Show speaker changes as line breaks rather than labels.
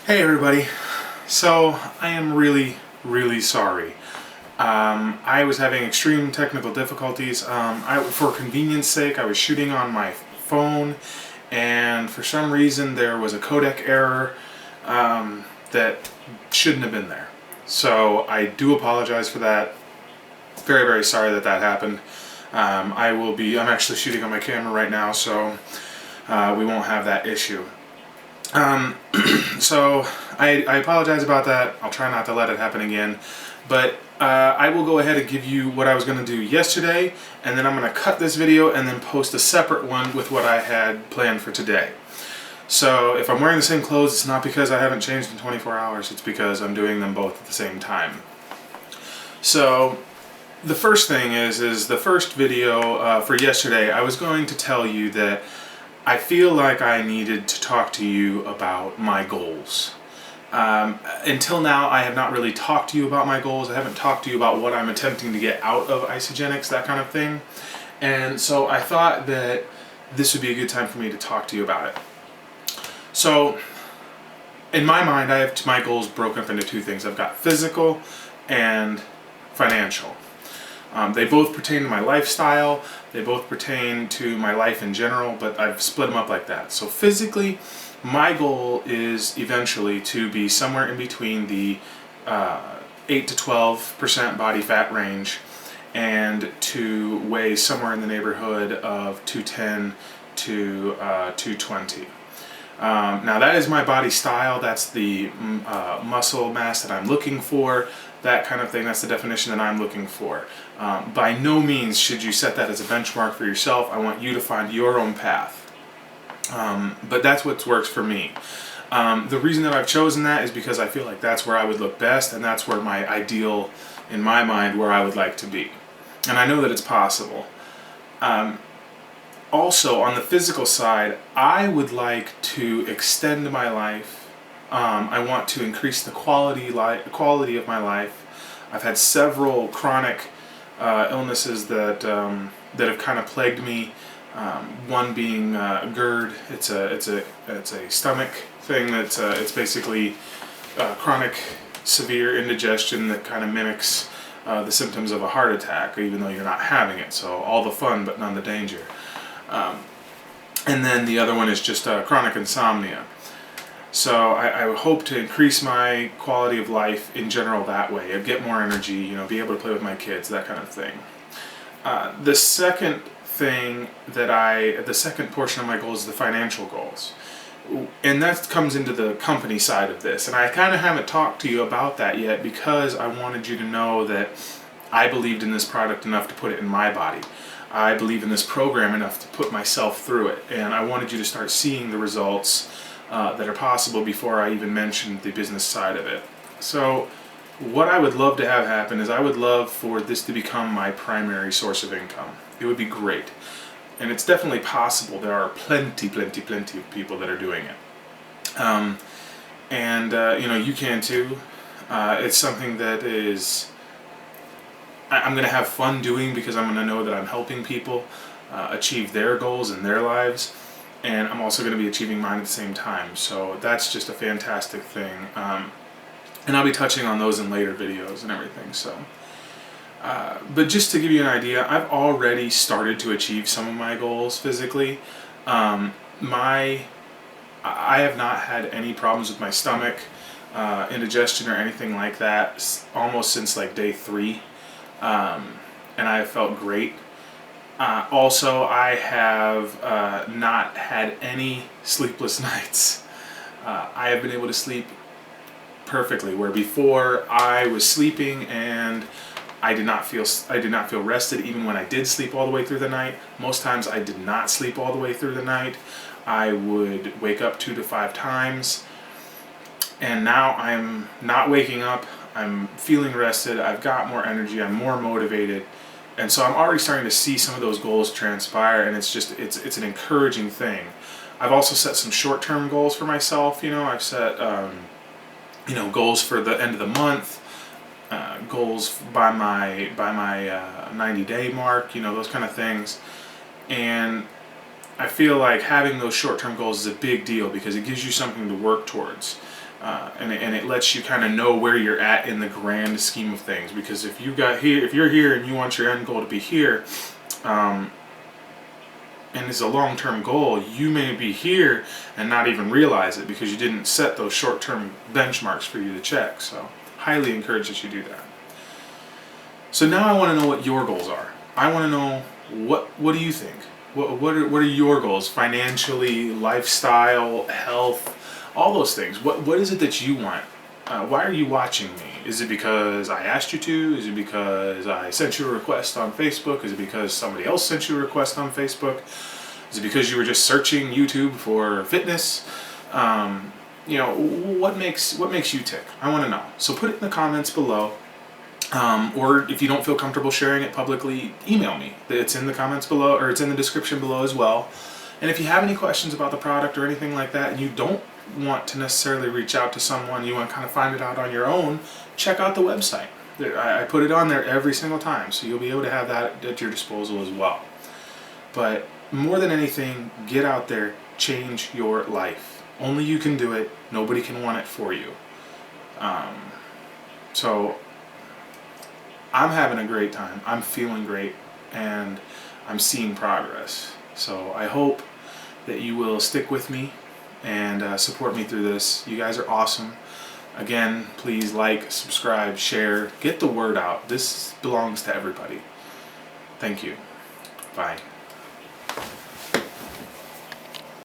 Hey everybody. So I am really sorry. I was having extreme technical difficulties. For convenience sake, I was shooting on my phone, and for some reason there was a codec error that shouldn't have been there. So I do apologize for that. Very sorry that happened. I'm actually shooting on my camera right now, so we won't have that issue. So I apologize about that. I'll try not to let it happen again. But I will go ahead and give you what I was going to do yesterday, and then I'm going to cut this video and then post a separate one with what I had planned for today. So if I'm wearing the same clothes, it's not because I haven't changed in 24 hours, it's because I'm doing them both at the same time. So the first thing is the first video for yesterday, I was going to tell you that I feel like I needed to talk to you about my goals. Until now, I have not really talked to you about my goals. I haven't talked to you about what I'm attempting to get out of Isagenix, that kind of thing. And so I thought that this would be a good time for me to talk to you about it. So, in my mind, I have my goals broken up into two things. I've got physical and financial. They both pertain to my lifestyle, they both pertain to my life in general, but I've split them up like that. So physically, my goal is eventually to be somewhere in between the 8 to 12% body fat range and to weigh somewhere in the neighborhood of 210 to 220. Now that is my body style, that's the muscle mass that I'm looking for, that kind of thing. That's the definition that I'm looking for. By no means should you set that as a benchmark for yourself. I want you to find your own path. But that's what works for me. The reason that I've chosen that is because I feel like that's where I would look best, and that's where my ideal, in my mind, where I would like to be. And I know that it's possible. Also, on the physical side, I would like to extend my life. I want to increase the quality of my life. I've had several chronic illnesses that have kind of plagued me. One being GERD. It's a stomach thing. It's basically chronic severe indigestion that kind of mimics the symptoms of a heart attack, even though you're not having it. So all the fun, but none the danger. And then the other one is just chronic insomnia. So I hope to increase my quality of life in general that way. I'd get more energy, be able to play with my kids, that kind of thing. The second portion of my goals is the financial goals. And that comes into the company side of this. And I kind of haven't talked to you about that yet because I wanted you to know that I believed in this product enough to put it in my body. I believe in this program enough to put myself through it. And I wanted you to start seeing the results that are possible before I even mentioned the business side of it. So what I would love to have happen is I would love for this to become my primary source of income. It would be great. And it's definitely possible. There are plenty of people that are doing it. You can too. It's something that I'm going to have fun doing because I'm going to know that I'm helping people achieve their goals in their lives. And I'm also going to be achieving mine at the same time. So that's just a fantastic thing. And I'll be touching on those in later videos and everything. So, but just to give you an idea, I've already started to achieve some of my goals physically. I have not had any problems with my stomach, indigestion or anything like that almost since like day 3. And I have felt great. Also, I have not had any sleepless nights. I have been able to sleep perfectly, where before I was sleeping and I did not feel rested even when I did sleep all the way through the night. Most times I did not sleep all the way through the night. I would wake up 2 to 5 times. And now I'm not waking up. I'm feeling rested. I've got more energy. I'm more motivated. And so I'm already starting to see some of those goals transpire, and it's an encouraging thing. I've also set some short-term goals for myself. I've set goals for the end of the month, goals by my 90-day mark. Those kind of things. And I feel like having those short-term goals is a big deal because it gives you something to work towards. and it lets you kind of know where you're at in the grand scheme of things. Because if you're here and you want your end goal to be here, and it's a long-term goal, you may be here and not even realize it because you didn't set those short-term benchmarks for you to check. So highly encourage that you do that. So now I want to know what your goals are. I want to know what do you think? What are your goals? Financially, lifestyle, health, all those things. What is it that you want? Why are you watching me? Is it because I asked you to? Is it because I sent you a request on Facebook? Is it because somebody else sent you a request on Facebook? Is it because you were just searching YouTube for fitness? What makes you tick? I want to know. So put it in the comments below. Or if you don't feel comfortable sharing it publicly, email me. It's in the comments below, or it's in the description below as well. And if you have any questions about the product or anything like that, and you don't want to necessarily reach out to someone, you want to kind of find it out on your own, check out the website. I put it on there every single time, so you'll be able to have that at your disposal as well. But more than anything, get out there, change your life. Only you can do it. Nobody can want it for you. So I'm having a great time. I'm feeling great, and I'm seeing progress. So I hope that you will stick with me and support me through this. You guys are awesome. Again, please like, subscribe, share, get the word out. This belongs to everybody. Thank you. Bye.